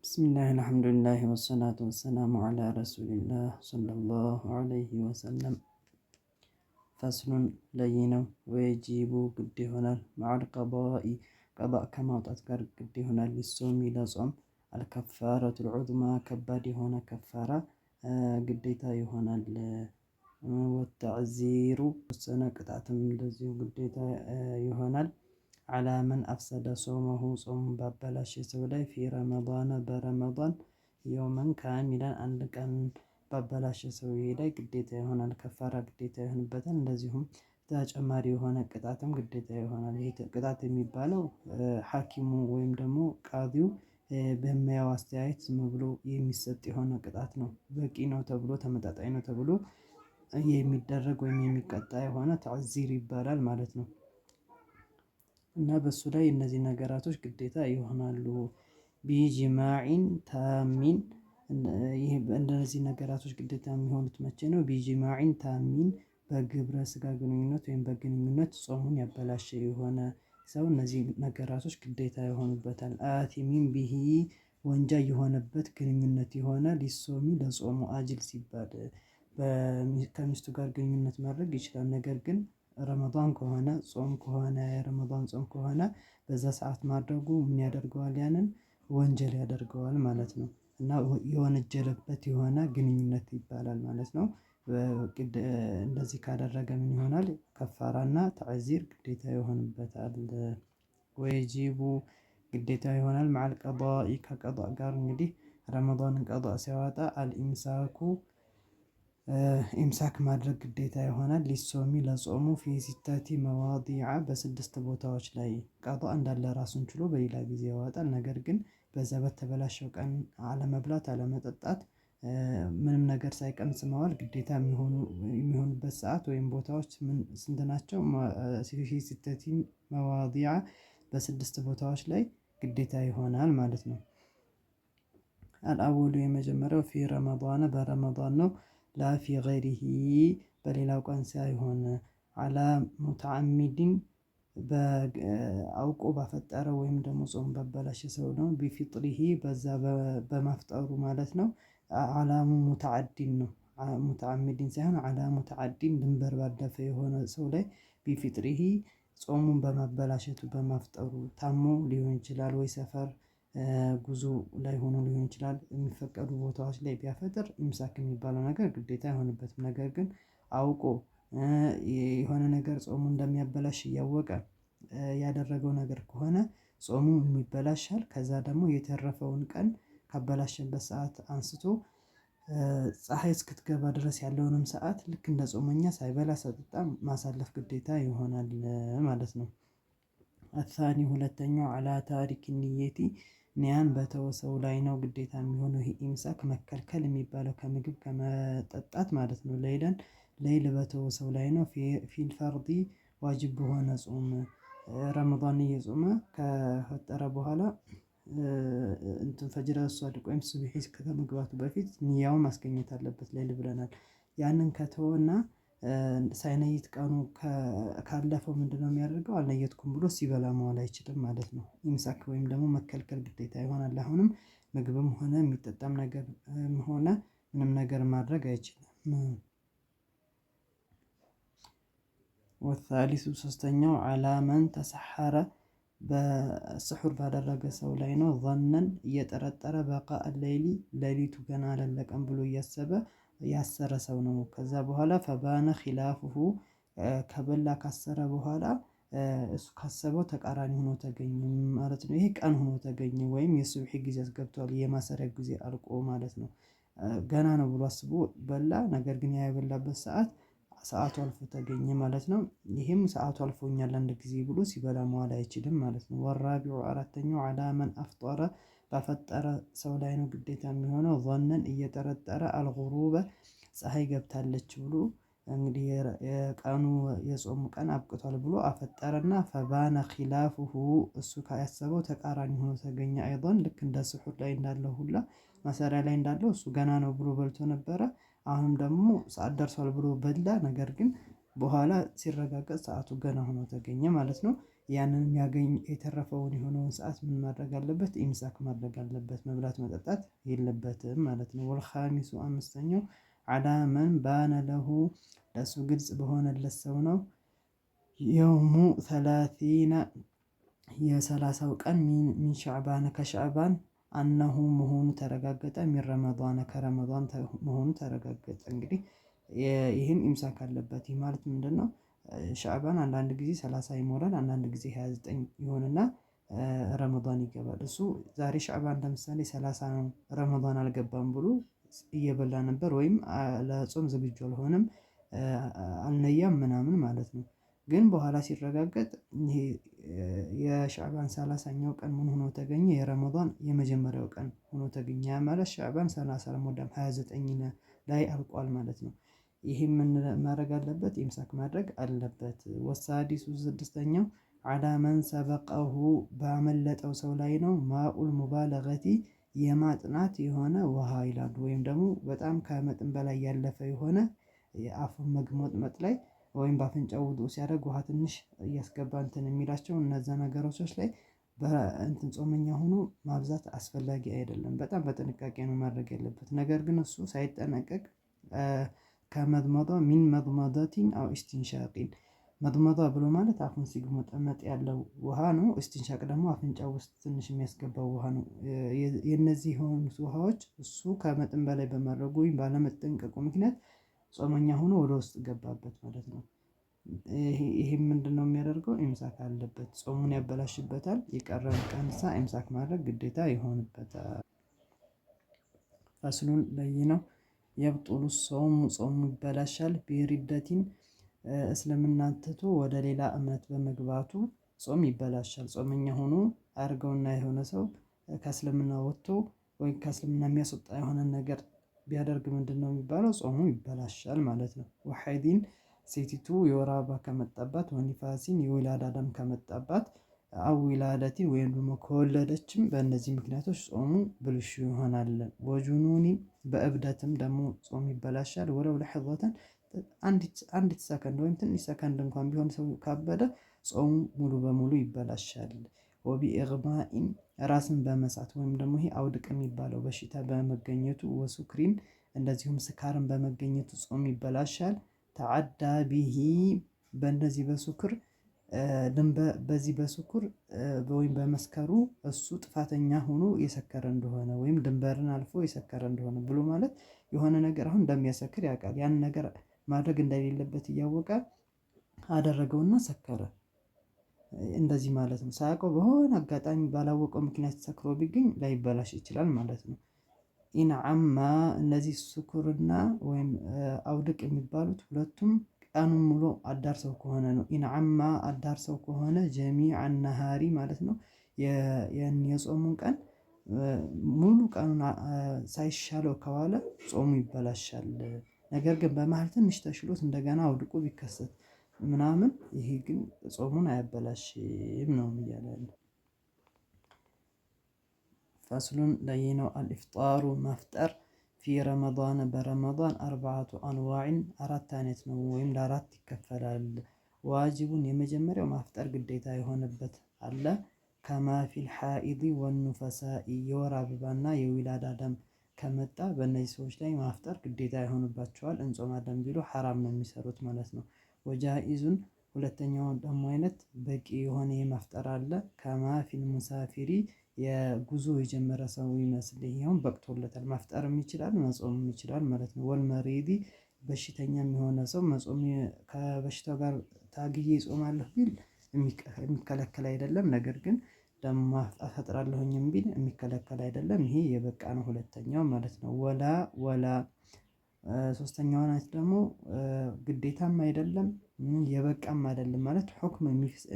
ብስሚላህ አልሐምዱሊላህ ወሰላቱ ወሰላሙ ዐላ ረሱሊላህ ሰለላሁ ዐለይሂ ወሰለም። ፈስሉን ለይነው ወየጂቡ ግድ ይሆናል መዐል ቀዷኢ ቀዷእ ከማውጣት ጋር ግድ ይሆናል። ሊሶሚ ለጾም አልከፋረቱል ዑዝማ ከባድ የሆነ ከፋራ ግዴታ ይሆናል። ወተዕዚሩ ወሰነ ቅጣትም እንደዚሁ ግዴታ ይሆናል። ዐላ መን አፍሰደ ሶመሁ ጾሙን ባበላሸ ሰው ላይ ፊ ረመዷነ በረመዷን የውመን ካሚላን አንድ ቀን ባበላሸ ሰውዬ ላይ ግዴታ ይሆናል። ከፋራ ግዴታ ይሆንበታል። እንደዚሁም ተጨማሪ የሆነ ቅጣትም ግዴታ ይሆናል። ይሄ ቅጣት የሚባለው ሐኪሙ ወይም ደግሞ ቃዲው በሚያየው አስተያየት ዝም ብሎ የሚሰጥ የሆነ ቅጣት ነው። በቂ ነው ተብሎ ተመጣጣኝ ነው ተብሎ የሚደረግ ወይም የሚቀጣ የሆነ ተዕዚር ይባላል ማለት ነው። እና በሱ ላይ እነዚህ ነገራቶች ግዴታ ይሆናሉ። ቢጅማዒን ታሚን ይሄ እንደነዚህ ነገራቶች ግዴታ የሚሆኑት መቼ ነው? ቢጅማዒን ታሚን በግብረ ስጋ ግንኙነት ወይም በግንኙነት ጾሙን ያበላሸ የሆነ ሰው እነዚህ ነገራቶች ግዴታ ይሆኑበታል። አቲሚን ቢሂ ወንጀል የሆነበት ግንኙነት የሆነ ሊሶሚ ለጾሙ አጅል ሲባል ከሚስቱ ጋር ግንኙነት ማድረግ ይችላል። ነገር ግን ረመዷን ከሆነ ጾም ከሆነ የረመዷን ጾም ከሆነ በዛ ሰዓት ማድረጉ ምን ያደርገዋል? ያንን ወንጀል ያደርገዋል ማለት ነው። እና የወነጀለበት የሆነ ግንኙነት ይባላል ማለት ነው። እንደዚህ ካደረገ ምን ይሆናል? ከፋራና ተዕዚር ግዴታ ይሆንበታል። ወየጂቡ ግዴታ ይሆናል መዐል ቀዷኢ ከቀዷእ ጋር እንግዲህ ረመዷንን ቀዷእ ሲያወጣ አልኢምሳኩ ኢምሳክ ማድረግ ግዴታ ይሆናል። ሊሶሚ ለጾሙ ፊ ሲተቲ መዋዲዐ በስድስት ቦታዎች ላይ ቀዷእ እንዳለ ራሱን ችሎ በሌላ ጊዜ ያወጣል። ነገር ግን በዛ በተበላሸው ቀን አለመብላት አለመጠጣት ምንም ነገር ሳይቀምስ መዋል ግዴታ የሚሆኑበት ሰዓት ወይም ቦታዎች ስንት ናቸው? ፊ ሲተቲ መዋዲዐ በስድስት ቦታዎች ላይ ግዴታ ይሆናል ማለት ነው። አልአወሉ የመጀመሪያው ፊ ረመዷን በረመዷን ነው። ላ ፊ ገይሪሂ በሌላው ቀን ሳይሆን ዐላ ሙተዓሚዲን አውቆ ባፈጠረ ወይም ደግሞ ጾም ባበላሸ ሰው ነው። ቢፊጥሪሂ በዛ በማፍጠሩ ማለት ነው። ዐላ ሙተዓዲን ነው ሙተዓሚዲን ሳይሆን ዐላ ሙተዓዲን ድንበር ባለፈ የሆነ ሰው ላይ ቢፊጥሪሂ ጾሙን በማበላሸቱ በማፍጠሩ ታሞ ሊሆን ይችላል ወይ ሰፈር ጉዞ ላይ ሆኖ ሊሆን ይችላል። የሚፈቀዱ ቦታዎች ላይ ቢያፈጥር ኢምሳክ የሚባለው ነገር ግዴታ አይሆንበትም። ነገር ግን አውቆ የሆነ ነገር ጾሙን እንደሚያበላሽ እያወቀ ያደረገው ነገር ከሆነ ጾሙ ይበላሻል። ከዛ ደግሞ የተረፈውን ቀን ካበላሸበት ሰዓት አንስቶ ፀሀይ እስክትገባ ድረስ ያለውንም ሰዓት ልክ እንደ ጾመኛ ሳይበላ ሳይጠጣ ማሳለፍ ግዴታ ይሆናል ማለት ነው። አታኒ ሁለተኛው ዐላ ታሪክ ኒየቲ ኒያን በተወ ሰው ላይ ነው ግዴታ የሚሆነው። ይሄ ኢምሳክ መከልከል የሚባለው ከምግብ ከመጠጣት ማለት ነው። ሌይል በተወ ሰው ላይ ነው። ፊል ፈርዲ ዋጅብ በሆነ ጾም ረመዷን እየጾመ ከፈጠረ በኋላ እንትን ፈጅር ሷዲቅ ወይም ሱብሒ ከመግባቱ በፊት ኒያውን ማስገኘት አለበት ሌይል ብለናል። ያንን ከተወና ሳይነይት ቀኑ ካለፈው ምንድነው የሚያደርገው? አልነየትኩም ብሎ ሲበላ መዋል አይችልም ማለት ነው። ኢምሳክ ወይም ደግሞ መከልከል ግዴታ ይሆናል። አሁንም ምግብም ሆነ የሚጠጣም ነገር ሆነ ምንም ነገር ማድረግ አይችልም። ወሳሊሱ ሶስተኛው ዐላ መን ተሰሐረ በስሑር ባደረገ ሰው ላይ ነው። ظነን እየጠረጠረ በቃአ ሌይሊ ሌሊቱ ገና አላለቀም ብሎ እያሰበ ያሰረ ሰው ነው። ከዛ በኋላ ፈባነ ኺላፉሁ ከበላ ካሰረ በኋላ እሱ ካሰበው ተቃራኒ ሆኖ ተገኘ ማለት ነው። ይሄ ቀን ሆኖ ተገኘ ወይም የሱብሒ ጊዜ ገብቷል የማሰሪያ ጊዜ አልቆ ማለት ነው። ገና ነው ብሎ አስቦ በላ። ነገር ግን ያ የበላበት ሰዓቱ አልፎ ተገኘ ማለት ነው። ይሄም ሰዓቱ አልፎኛል አንድ ጊዜ ብሎ ሲበላ መዋል አይችልም ማለት ነው። ወራቢዑ አራተኛው ዐላ መን አፍጠረ ባፈጠረ ሰው ላይ ነው ግዴታ የሚሆነው። ظነን እየጠረጠረ አልጉሩበ ፀሀይ ገብታለች ብሎ እንግዲህ የቀኑ የጾሙ ቀን አብቅቷል ብሎ አፈጠረና ፈባነ ኺላፉሁ እሱ ያሰበው ተቃራኒ ሆኖ ተገኘ። አይዶን ልክ እንደ ስሑር ላይ እንዳለው ሁላ ማሰሪያ ላይ እንዳለው እሱ ገና ነው ብሎ በልቶ ነበረ። አሁንም ደግሞ ሰዓት ደርሷል ብሎ በላ። ነገር ግን በኋላ ሲረጋገጥ ሰዓቱ ገና ሆኖ ተገኘ ማለት ነው። ያንን ያገኝ የተረፈውን የሆነውን ሰዓት ምን ማድረግ አለበት? ኢምሳክ ማድረግ አለበት። መብላት መጠጣት የለበትም ማለት ነው። ወልኻሚሱ አምስተኛው አላ መን ባነ ለሁ ለሱ ግልጽ በሆነለት ሰው ነው። የውሙ ሰላሲነ የሰላሳው ቀን ሚን ሻዕባን ከሻዕባን አነሁ መሆኑ ተረጋገጠ። ሚን ረመዷን ከረመዷን መሆኑ ተረጋገጠ። እንግዲህ ይህም ኢምሳክ አለበት። ይህ ማለት ምንድን ነው? ሻዕባን አንዳንድ ጊዜ 30 ይሞላል፣ አንዳንድ ጊዜ 29 ይሆንና ረመዷን ይገባል። እሱ ዛሬ ሻዕባን ለምሳሌ 30 ነው ረመዷን አልገባም ብሎ እየበላ ነበር፣ ወይም ለጾም ዝግጁ አልሆነም፣ አልነያም ምናምን ማለት ነው። ግን በኋላ ሲረጋገጥ ይሄ የሻዕባን 30ኛው ቀን ምን ሆኖ ተገኘ? የረመዷን የመጀመሪያው ቀን ሆኖ ተገኘ። ማለት ሻዕባን 30 አልሞላም 29 ላይ አልቋል ማለት ነው። ይህም ምን ማድረግ አለበት? ኢምሳክ ማድረግ አለበት። ወሳዲሱ ስድስተኛው አላ መን ሰበቀሁ ባመለጠው ሰው ላይ ነው። ማኡል ሙባለገቲ የማጥናት የሆነ ውሃ ይላሉ። ወይም ደግሞ በጣም ከመጠን በላይ ያለፈ የሆነ የአፉን መግሞጥመጥ ላይ ወይም በአፍንጫው ውዱእ ሲያደርግ ውሃ ትንሽ እያስገባ እንትን የሚላቸው እነዛ ነገሮች ላይ በእንትን ጾመኛ ሆኖ ማብዛት አስፈላጊ አይደለም። በጣም በጥንቃቄ ነው ማድረግ ያለበት። ነገር ግን እሱ ሳይጠነቀቅ ከመድመዷ ሚን መድመዳቲን አው ኢስቲንሻቂን መድመዷ ብሎ ማለት አፉን ሲግመጠመጥ ያለው ውሃ ነው። ኢስቲንሻቅ ደግሞ አፍንጫ ውስጥ ትንሽ የሚያስገባው ውሃ ነው። የነዚህ የሆኑት ውሃዎች እሱ ከመጠን በላይ በማድረጉ ወይም ባለመጠንቀቁ ምክንያት ጾመኛ ሆኖ ወደ ውስጥ ገባበት ማለት ነው። ይሄም ምንድነው የሚያደርገው? ኢምሳክ አለበት። ጾሙን ያበላሽበታል። የቀረን ቀንሳ ኢምሳክ ማድረግ ግዴታ ይሆንበታል። ፈስሉን ለይነው የብጡሉ ጾሙ ጾሙ ይበላሻል። ቢሪደቲን እስልምና ትቶ ወደ ሌላ እምነት በመግባቱ ጾም ይበላሻል። ጾመኛ ሆኖ አድርገውና የሆነ ሰው ከእስልምና ወጥቶ ወይም ከእስልምና የሚያስወጣ የሆነ ነገር ቢያደርግ ምንድን ነው የሚባለው? ጾሙ ይበላሻል ማለት ነው። ወሐይዲን ሴቲቱ የወር አበባ ከመጣባት፣ ወኒፋሲን የወላዳ ደም ከመጣባት፣ አው ዊላደቲን ወይም ደግሞ ከወለደችም በእነዚህ ምክንያቶች ጾሙ ብልሹ ይሆናል። ወጁኑኒን በእብደትም ደግሞ ጾም ይበላሻል። ወለው ለሕظተን አንዲት ሰከንድ ወይም ትንሽ ሰከንድ እንኳን ቢሆን ሰው ካበደ ጾሙ ሙሉ በሙሉ ይበላሻል። ወቢኢግማኢን ራስን በመሳት ወይም ደግሞ ይሄ አውድቅ የሚባለው በሽታ በመገኘቱ፣ ወሱክሪን እንደዚሁም ስካርን በመገኘቱ ጾም ይበላሻል። ተዓዳ ቢሂ በእነዚህ በሱክር በዚህ በሱክር ወይም በመስከሩ እሱ ጥፋተኛ ሆኖ የሰከረ እንደሆነ ወይም ድንበርን አልፎ የሰከረ እንደሆነ ብሎ ማለት የሆነ ነገር አሁን እንደሚያሰክር ያውቃል። ያን ነገር ማድረግ እንደሌለበት እያወቀ አደረገውና ሰከረ። እንደዚህ ማለት ነው። ሳያውቀው በሆነ አጋጣሚ ባላወቀው ምክንያት ሰክሮ ቢገኝ ላይበላሽ ይችላል ማለት ነው። ኢንዓማ እነዚህ ሱኩርና ወይም አውድቅ የሚባሉት ሁለቱም ቀኑን ሙሉ አዳርሰው ከሆነ ነው። ኢንዓማ አዳርሰው ከሆነ ጀሚዐን ነሃሪ ማለት ነው። የጾሙን ቀን ሙሉ ቀኑን ሳይሻለው ከዋለ ጾሙ ይበላሻል። ነገር ግን በመሀል ትንሽ ተሽሎት እንደገና አውድቁ ቢከሰት ምናምን ይሄ ግን ጾሙን አያበላሽም ነው እያለ ያለው። ፈስሉን ለይነው አልኢፍጣሩ መፍጠር ፊ ረመዷን በረመዷን አርባዓቱ አንዋዕን አራት አይነት ነው ወይም ለአራት ይከፈላል። ዋጅቡን የመጀመሪያው ማፍጠር ግዴታ የሆነበት አለ። ከማ ፊል ሓኢዲ ወኑፈሳኢ የወር አበባና የዊላዳ ደም ከመጣ በእነዚህ ሰዎች ላይ ማፍጠር ግዴታ ይሆንባቸዋል። እንጾማለን ቢሉ ሐራም ነው የሚሰሩት ማለት ነው። ወጃኢዙን ሁለተኛው ደግሞ አይነት በቂ የሆነ የማፍጠር አለ። ከማ ፊል ሙሳፊሪ የጉዞ የጀመረ ሰው ይመስል ይሄውን በቅቶለታል፣ ማፍጠርም ይችላል መጾምም ይችላል ማለት ነው። ወልመሪዲ በሽተኛም የሆነ ሰው መጾም ከበሽታው ጋር ታግዬ እጾማለሁ ቢል የሚከለከል አይደለም። ነገር ግን ደግሞ አፈጥራለሁኝም ቢል የሚከለከል አይደለም። ይሄ የበቃ ነው ሁለተኛው ማለት ነው። ወላ ሶስተኛው አይነት ደግሞ ግዴታም አይደለም የበቃም አይደለም ማለት ሁክም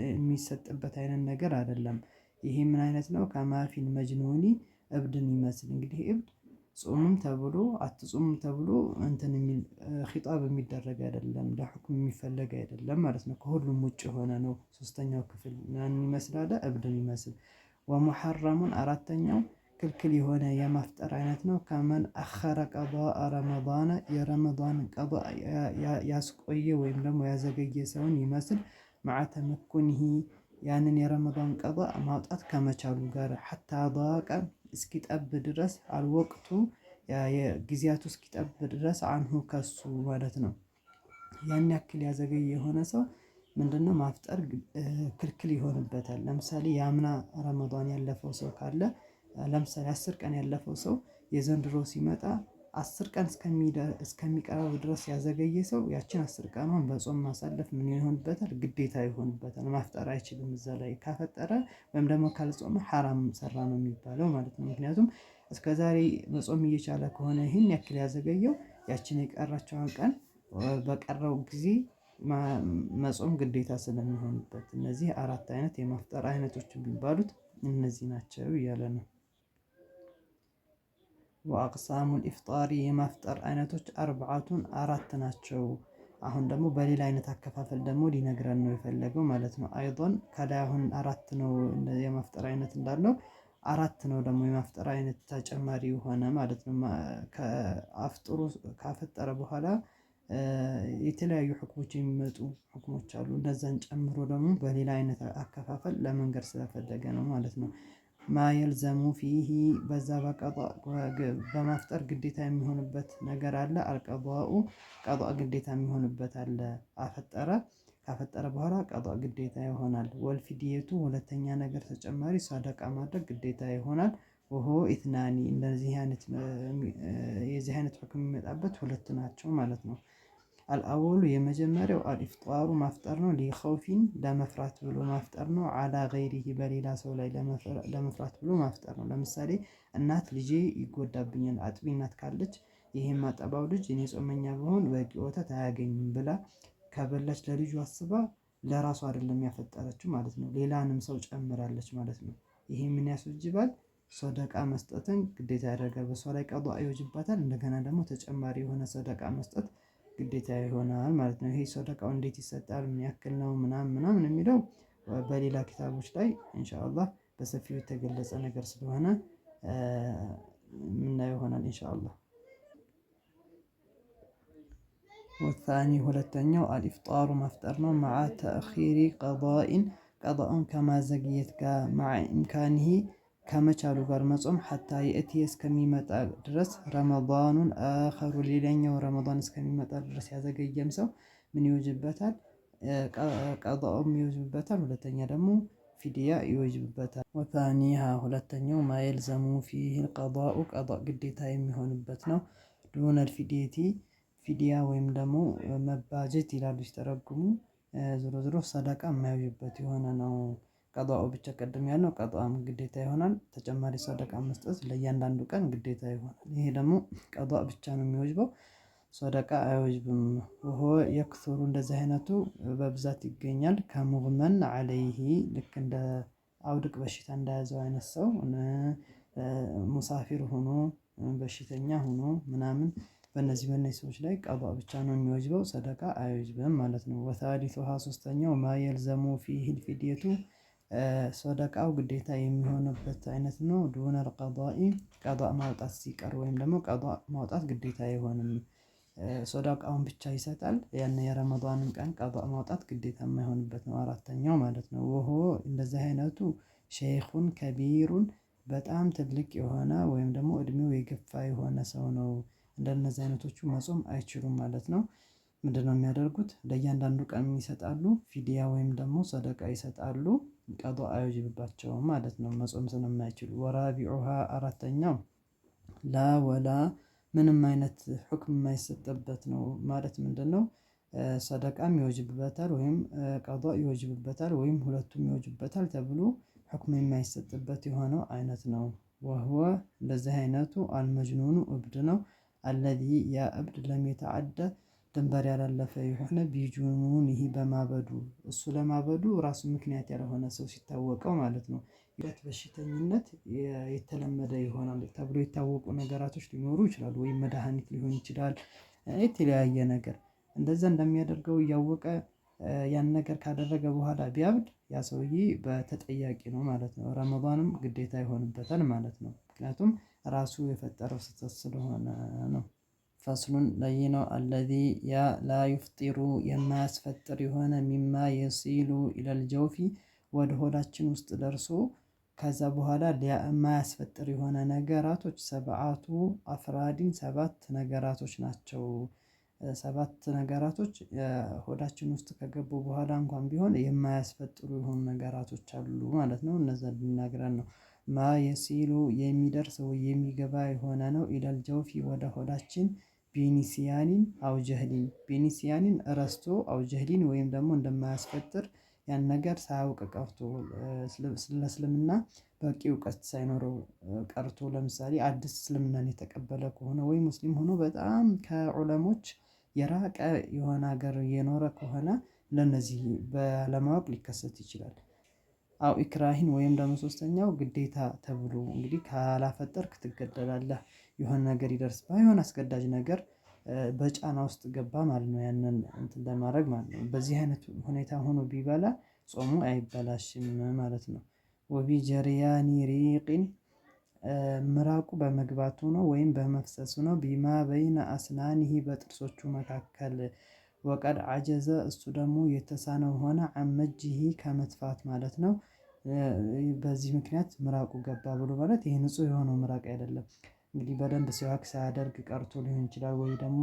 የሚሰጥበት አይነት ነገር አይደለም። ይሄ ምን አይነት ነው? ከማፊል መጅኑኒ እብድን ይመስል እንግዲህ እብድ ጾምም ተብሎ አትጾምም ተብሎ እንትን የሚል ኺጣብ የሚደረግ አይደለም፣ ለሁክም የሚፈለግ አይደለም ማለት ነው። ከሁሉም ውጭ የሆነ ነው። ሶስተኛው ክፍል ምን ይመስላል? እብድን ይመስል። ወሙሐረሙን አራተኛው ክልክል የሆነ የማፍጠር አይነት ነው። ከመን አኸረ ቀዷአ ረመዳነ የረመዳን ቀዷ ያስቆየ ወይም ደግሞ ያዘገየ ሰውን ይመስል መዓ ተመኩኒሂ ያንን የረመዳን ቀዷ ማውጣት ከመቻሉ ጋር ሐታ ضاق እስኪጠብ ድረስ አልወቅቱ ጊዜያቱ እስኪጠብ ድረስ አንሁ ከሱ ማለት ነው። ያን ያክል ያዘገየ የሆነ ሰው ምንድነው ማፍጠር ክልክል ይሆንበታል። ለምሳሌ የአምና ረመዳን ያለፈው ሰው ካለ ለምሳሌ 10 ቀን ያለፈው ሰው የዘንድሮ ሲመጣ 10 ቀን እስከሚቀረው ድረስ ያዘገየ ሰው ያችን 10 ቀኗን በጾም ማሳለፍ ምን ይሆንበታል? ግዴታ ይሆንበታል። ማፍጠር አይችልም። እዛ ላይ ካፈጠረ ወይም ደግሞ ካልጾመ ሐራም ሰራ ነው የሚባለው ማለት ነው። ምክንያቱም እስከዛሬ መጾም እየቻለ ከሆነ ይህን ያክል ያዘገየው ያችን የቀረችውን ቀን በቀረው ጊዜ መጾም ግዴታ ስለሚሆንበት እነዚህ 4 አይነት የማፍጠር አይነቶች የሚባሉት እነዚህ ናቸው እያለ ነው። ወአቅሳሙል ኢፍጣሪ የማፍጠር አይነቶች አርባዓቱን 4 ናቸው። አሁን ደግሞ በሌላ አይነት አከፋፈል ደግሞ ሊነግረን ነው የፈለገው ማለት ነው። አይዶን ከላይ አሁን 4 ነው የማፍጠር አይነት እንዳለው 4 ነው ደግሞ የማፍጠር አይነት ተጨማሪ የሆነ ማለት ነው። ከአፍጥሩ ካፈጠረ በኋላ የተለያዩ ህክሞች የሚመጡ ህክሞች አሉ። እነዛን ጨምሮ ደግሞ በሌላ አይነት አከፋፈል ለመንገር ስለፈለገ ነው ማለት ነው። ማየልዘሙ ፊሂ በዛ በማፍጠር ግዴታ የሚሆንበት ነገር አለ። አልቀዷኡ ቀዷ ግዴታ የሚሆንበት አለ። ካፈጠረ በኋላ ቀዷ ግዴታ ይሆናል። ወልፊድየቱ ሁለተኛ ነገር ተጨማሪ ሰደቃ ማድረግ ግዴታ ይሆናል። ወሆ ኢትናኒ እንደዚህ አይነት የዚህ አይነት ህክም የሚመጣበት 2 ናቸው ማለት ነው። አልአወሉ የመጀመሪያው አልኢፍጧሩ ማፍጠር ነው። ሊኸውፊን ለመፍራት ብሎ ማፍጠር ነው። አላ ገይሪሂ በሌላ ሰው ላይ ለመፍራት ብሎ ማፍጠር ነው። ለምሳሌ እናት ልጄ ይጎዳብኛል አጥቢ እናት ካለች ይሄን ማጠባው ልጅ እኔ ጾመኛ ብሆን በቂ ወተት አያገኝም ብላ ከበላች ለልጁ አስባ ለራሱ አይደለም ያፈጠረችው ማለት ነው። ሌላንም ሰው ጨምራለች ማለት ነው። ይሄ ምን ያስወጅባል? ሰደቃ መስጠትን ግዴታ ያደርጋል። በሷ ላይ ቀዷ ይወጅባታል። እንደገና ደግሞ ተጨማሪ የሆነ ሰደቃ መስጠት ግዴታ ይሆናል ማለት ነው። ይሄ ሰደቃው እንዴት ይሰጣል? ምን ያክል ነው? ምናምን የሚለው በሌላ ኪታቦች ላይ ኢንሻአላህ በሰፊው የተገለጸ ነገር ስለሆነ ምናየው ይሆናል ኢንሻአላህ። ወታኒ ሁለተኛው አልኢፍጣሩ ማፍጠር ነው። መዓ ተእኺሪ ቀዷኢን ቀዷኡን ከማዘግየት ጋር መዓ ኢምካኒሂ ከመቻሉ ጋር መጾም ሐታ የእቲ እስከሚመጣ ድረስ ረመዳኑን አኸሩ ሌላኛው ረመዳን እስከሚመጣ ድረስ ያዘገየም ሰው ምን ይወጅበታል? ቀዷኡም ይወጅበታል። ሁለተኛ ደግሞ ፊድያ ይወጅብበታል። ወታኒሃ ሁለተኛው ማየልዘሙ ፊሂል ቀዷኡ ቀዷ ግዴታ የሚሆንበት ነው። ዱነል ፊድየቲ ፊድያ ወይም ደግሞ መባጀት ይላሉ ሲተረጉሙ። ዞሮ ዞሮ ሰደቃ የማይወጅበት የሆነ ነው። ቀዷኡ ብቻ ቅድም ያልነው ቀዷም ግዴታ ይሆናል። ተጨማሪ ሰደቃ መስጠት ለእያንዳንዱ ቀን ግዴታ ይሆናል። ይሄ ደግሞ ቀዷ ብቻ ነው የሚወጅበው፣ ሰደቃ አይወጅብም። ወሆ የክሱሩ እንደዚህ አይነቱ በብዛት ይገኛል። ከሙግመን ዐለይሂ ልክ እንደ አውድቅ በሽታ እንደያዘው አይነት ሰው ሙሳፊር ሆኖ በሽተኛ ሆኖ ምናምን በእነዚህ ሰዎች ላይ ቀዷ ብቻ ነው የሚወጅበው፣ ሰደቃ አይወጅብም ማለት ነው። ወታሊቱሃ ሶስተኛው ማየልዘሙ ፊሂል ፊድየቱ ሰደቃው ግዴታ የሚሆንበት አይነት ነው። ዱነል ቀዷኢ ቀዷ ማውጣት ሲቀር ወይም ደግሞ ቀዷ ማውጣት ግዴታ አይሆንም። ሰደቃውን ብቻ ይሰጣል። ያን የረመዳንን ቀን ቀዷ ማውጣት ግዴታ የማይሆንበት ነው። አራተኛው ማለት ነው። ወሆ እንደዚህ አይነቱ ሸይኹን ከቢሩን በጣም ትልቅ የሆነ ወይም ደግሞ እድሜው የገፋ የሆነ ሰው ነው። እንደነዚህ አይነቶቹ መጾም አይችሉም ማለት ነው። ምንድነው የሚያደርጉት? ለእያንዳንዱ ቀን ይሰጣሉ፣ ፊድያ ወይም ደግሞ ሰደቃ ይሰጣሉ። ቀዷ አይወጅብባቸውም ማለት ነው መጾም ስለማይችሉ። ወራቢዑሃ አራተኛው ላ ወላ ምንም አይነት ሁክም የማይሰጥበት ነው ማለት ምንድነው? ሰደቃም ይወጅብበታል ወይም ቀዷ ይወጅብበታል ወይም ሁለቱም ይወጅበታል ተብሎ ሁክም የማይሰጥበት የሆነው አይነት ነው። ወህወ እንደዚህ አይነቱ አልመጅኑኑ እብድ ነው። አለዚ ያ እብድ ለም የተዓደ ድንበር ያላለፈ የሆነ ቢጁኑኒሂ በማበዱ እሱ ለማበዱ ራሱ ምክንያት ያልሆነ ሰው ሲታወቀው ማለት ነው። በሽተኝነት የተለመደ ይሆናል ተብሎ የታወቁ ነገራቶች ሊኖሩ ይችላሉ። ወይም መድሃኒት ሊሆን ይችላል። የተለያየ ነገር እንደዛ እንደሚያደርገው እያወቀ ያን ነገር ካደረገ በኋላ ቢያብድ ያ ሰውዬ በተጠያቂ ነው ማለት ነው። ረመዳንም ግዴታ ይሆንበታል ማለት ነው። ምክንያቱም ራሱ የፈጠረው ስህተት ስለሆነ ነው። ፈስሉን ለይ ነው አለዚ ያ ላ ዩፍጢሩ የማያስፈጥር የሆነ ሚማ የሲሉ ኢለል ጀውፊ ወደ ሆዳችን ውስጥ ደርሶ ከዛ በኋላ የማያስፈጥር የሆነ ነገራቶች ሰብዓቱ አፍራዲን 7 ነገራቶች ናቸው። 7 ነገራቶች ሆዳችን ውስጥ ከገቡ በኋላ እንኳን ቢሆን የማያስፈጥሩ የሆኑ ነገራቶች አሉ ማለት ነው። እነዛ ልናግረን ነው። ማ የሲሉ የሚደርሰው የሚገባ የሆነ ነው ኢለል ጀውፊ ወደ ሆዳችን ቢኒሲያኒን አውጀህሊን ቢኒሲያኒን ረስቶ አውጀህሊን ወይም ደግሞ እንደማያስፈጥር ያን ነገር ሳያውቅ ቀርቶ ስለ እስልምና በቂ እውቀት ሳይኖረው ቀርቶ ለምሳሌ አዲስ እስልምናን የተቀበለ ከሆነ ወይ ሙስሊም ሆኖ በጣም ከዑለሞች የራቀ የሆነ ሀገር የኖረ ከሆነ ለነዚህ ባለማወቅ ሊከሰት ይችላል። አው ኢክራሂን ወይም ደግሞ ሶስተኛው ግዴታ ተብሎ እንግዲህ ካላፈጠርክ ትገደላለህ የሆነ ነገር ይደርስ ባይሆን አስገዳጅ ነገር በጫና ውስጥ ገባ ማለት ነው። ያንን እንትን ለማድረግ ማለት ነው። በዚህ አይነት ሁኔታ ሆኖ ቢበላ ጾሙ አይበላሽም ማለት ነው። ወቢጀሪያኒ ሪቂን ምራቁ በመግባቱ ነው ወይም በመፍሰሱ ነው። ቢማ በይነ አስናኒሂ በጥርሶቹ መካከል ወቀድ አጀዘ እሱ ደግሞ የተሳነው ሆነ አመጅሂ ከመትፋት ማለት ነው። በዚህ ምክንያት ምራቁ ገባ ብሎ ማለት ይሄ ንጹህ የሆነው ምራቅ አይደለም። እንግዲህ በደንብ ሲዋክ ሳያደርግ ቀርቶ ሊሆን ይችላል። ወይ ደግሞ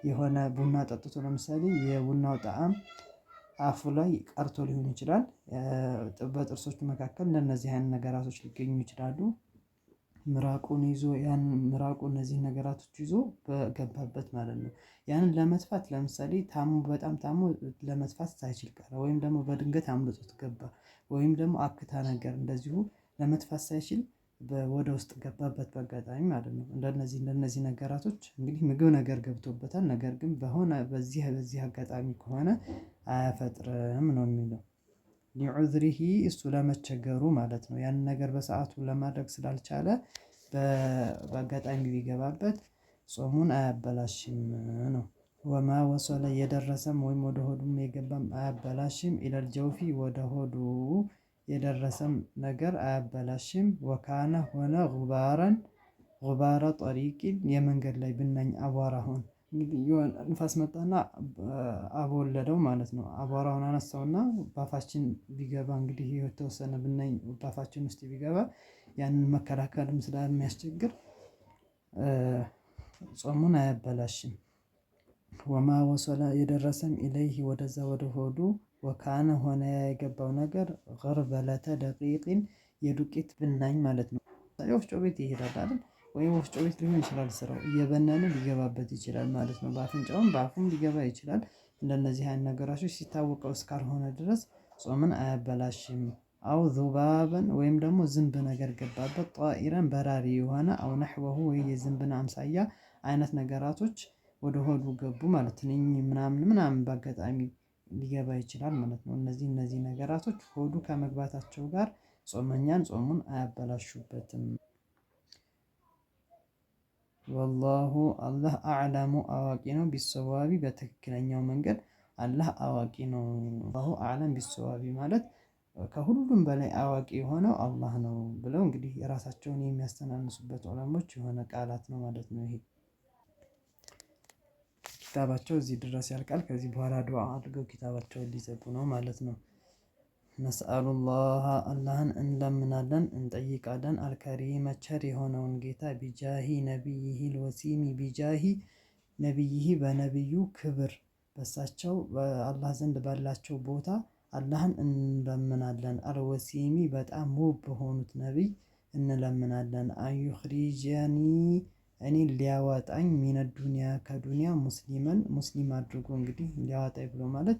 የሆነ ቡና ጠጥቶ ለምሳሌ የቡናው ጣዕም አፉ ላይ ቀርቶ ሊሆን ይችላል። በጥርሶቹ መካከል እንደነዚህ አይነት ነገራቶች ሊገኙ ይችላሉ። ምራቁን ይዞ ያን ምራቁ እነዚህን ነገራቶች ይዞ በገባበት ማለት ነው። ያንን ለመትፋት ለምሳሌ ታሞ በጣም ታሞ ለመትፋት ሳይችል ቀረ ወይም ደግሞ በድንገት አምልጦት ገባ ወይም ደግሞ አክታ ነገር እንደዚሁ ለመትፋት ሳይችል ወደ ውስጥ ገባበት በአጋጣሚ ማለት ነው። እንደነዚህ ነገራቶች እንግዲህ ምግብ ነገር ገብቶበታል ነገር ግን በዚህ አጋጣሚ ከሆነ አያፈጥርም ነው የሚለው። ሊዑዝሪሂ እሱ ለመቸገሩ ማለት ነው። ያንን ነገር በሰአቱ ለማድረግ ስላልቻለ በአጋጣሚ ቢገባበት ጾሙን አያበላሽም ነው። ወማ ወሰለ የደረሰም ወይም ወደ ሆዱም የገባም አያበላሽም ኢለል ጀውፊ ወደ ሆዱ የደረሰም ነገር አያበላሽም። ወካነ ሆነ ጉባረን ጉባረ ጠሪቂን የመንገድ ላይ ብናኝ አቧራ ሆን እንግዲህ የሆነ ንፋስ መጣና አቦለደው ማለት ነው። አቧራውን አነሳውና በአፋችን ቢገባ እንግዲህ የተወሰነ ብናኝ በአፋችን ውስጥ ቢገባ ያንን መከላከልም ስለሚያስቸግር ጾሙን አያበላሽም። ወማ ወሰለ የደረሰም ኢለይሂ ወደዛ ወደ ሆዱ ወካነ ሆነ የገባው ነገር ገርበለተ ደቂቅን የዱቄት ብናኝ ማለት ነው። ወፍጮ ቤት ይሄዳል አይደል? ወይም ወፍጮ ቤት ሊሆን ይችላል ስራው እየበነነ ሊገባበት ይችላል ማለት ነው። በአፍንጫውም በአፉም ሊገባ ይችላል። እንደነዚህ አይነት ነገራቶች ሲታወቀው እስካልሆነ ድረስ ጾምን አያበላሽም። አው ዙባበን ወይም ደግሞ ዝንብ ነገር ገባበት ጧኢረን በራሪ የሆነ አው ነሕወሁ ወይ የዝንብን አምሳያ አይነት ነገራቶች ወደ ሆዱ ገቡ ማለት ትንኝ ምናምን በአጋጣሚ ሊገባ ይችላል ማለት ነው። እነዚህ ነገራቶች ሆዱ ከመግባታቸው ጋር ጾመኛን ጾሙን አያበላሹበትም። ወላሁ አላህ አዕለሙ አዋቂ ነው። ቢሰዋቢ በትክክለኛው መንገድ አላህ አዋቂ ነው። አላሁ አዕለም ቢሰዋቢ ማለት ከሁሉም በላይ አዋቂ የሆነው አላህ ነው ብለው እንግዲህ የራሳቸውን የሚያስተናንሱበት ዑለሞች የሆነ ቃላት ነው ማለት ነው። ይሄ ኪታባቸው እዚህ ድረስ ያልቃል። ከዚህ በኋላ ዱዓ አድርገው ኪታባቸውን ሊዘጉ ነው ማለት ነው። ነስአሉላህ አላህን እንለምናለን እንጠይቃለን። አልከሪመ ቸር የሆነውን ጌታ ቢጃሂ ነቢይሂል ወሲሚ ቢጃሂ ነቢይሂ በነቢዩ ክብር በሳቸው በአላህ ዘንድ ባላቸው ቦታ አላህን እንለምናለን። አልወሲሚ በጣም ውብ በሆኑት ነቢይ እንለምናለን። አዩኽሪጀኒ እኔን ሊያወጣኝ ሚነ ዱንያ ከዱንያ ሙስሊም አድርጎ እንግዲህ ሊያወጣኝ ብሎ ማለት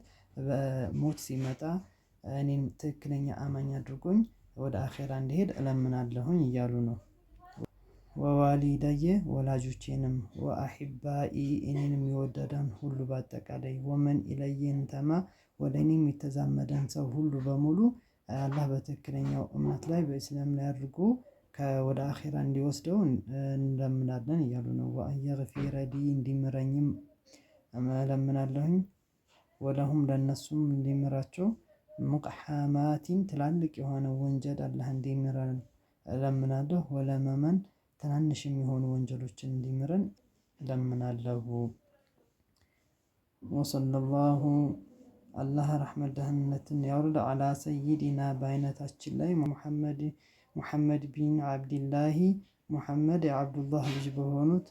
ሞት ሲመጣ እኔን ትክክለኛ አማኝ አድርጎኝ ወደ አኼራ እንዲሄድ እለምናለሁኝ እያሉ ነው። ወዋሊደየ ወላጆቼንም ወአሂባኢ እኔንም የወደደን ሁሉ በአጠቃላይ ወመን ኢለየ እንተማ ወደ እኔም የተዛመደን ሰው ሁሉ በሙሉ አላህ በትክክለኛው እምነት ላይ በእስላም ላይ አድርጎ ወደ አኼራ እንዲወስደው እንለምናለን እያሉ ነው። ወአን የግፊረ ሊ እንዲምረኝም እለምናለሁኝ። ወለሁም ለነሱም እንዲምራቸው ሙቅሐማቲን ትላልቅ የሆነ ወንጀል አላህ እንዲምረን እለምናለሁ። ወለመመን ትናንሽ የሚሆኑ ወንጀሎችን እንዲምረን እለምናለሁ። ወሰለላሁ አላህ ረሕመት ደህንነትን ያውርድ አላ ሰይዲና በአይነታችን ላይ ሙሐመድ ቢን ዓብድላሂ ሙሐመድ የዓብዱላህ ልጅ በሆኑት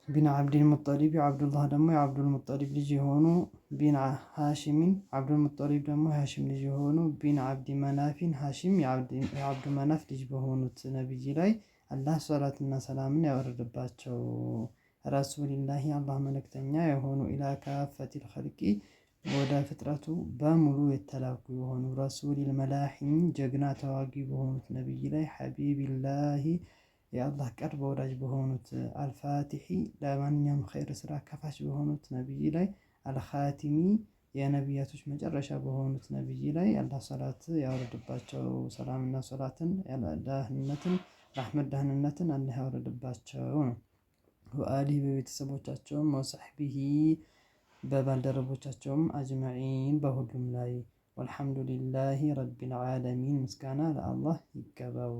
ቢን ዓብድልሙጠሊብ የዓብዱላህ ደግሞ የዓብዱልሙጠሊብ ልጅ የሆኑ ቢን ሃሽሚን ዓብዱልሙጠሊብ ደግሞ የሃሽም ልጅ የሆኑ ቢን ዓብዲ መናፊን ሃሽም የዓብዱ መናፍ ልጅ በሆኑት ነቢይ ላይ አላህ ሰላትና ሰላምን ያወርድባቸው። ረሱሊላሂ አላህ መልእክተኛ የሆኑ ኢላ ካፈቲል ኸልቂ ወደ ፍጥረቱ በሙሉ የተላኩ የሆኑ ረሱሊል መላሒም ጀግና ተዋጊ በሆኑት ነቢይ ላይ ሐቢቢላሂ የአላህ ቅርብ ወዳጅ በሆኑት አልፋቲሒ ለማንኛውም ኸይር ስራ ከፋች በሆኑት ነቢይ ላይ አልኻቲሚ የነቢያቶች መጨረሻ በሆኑት ነቢይ ላይ አላህ ሰላት ያወርድባቸው። ሰላምና ሰላትን ደህንነትን ረሕመት ደህንነትን አላህ ያወርድባቸው ነው። ወአሊሂ በቤተሰቦቻቸውም ወሰሕቢሂ በባልደረቦቻቸውም አጅመዒን በሁሉም ላይ ወልሐምዱሊላሂ ረቢል ዓለሚን ምስጋና ለአላህ ይገባው።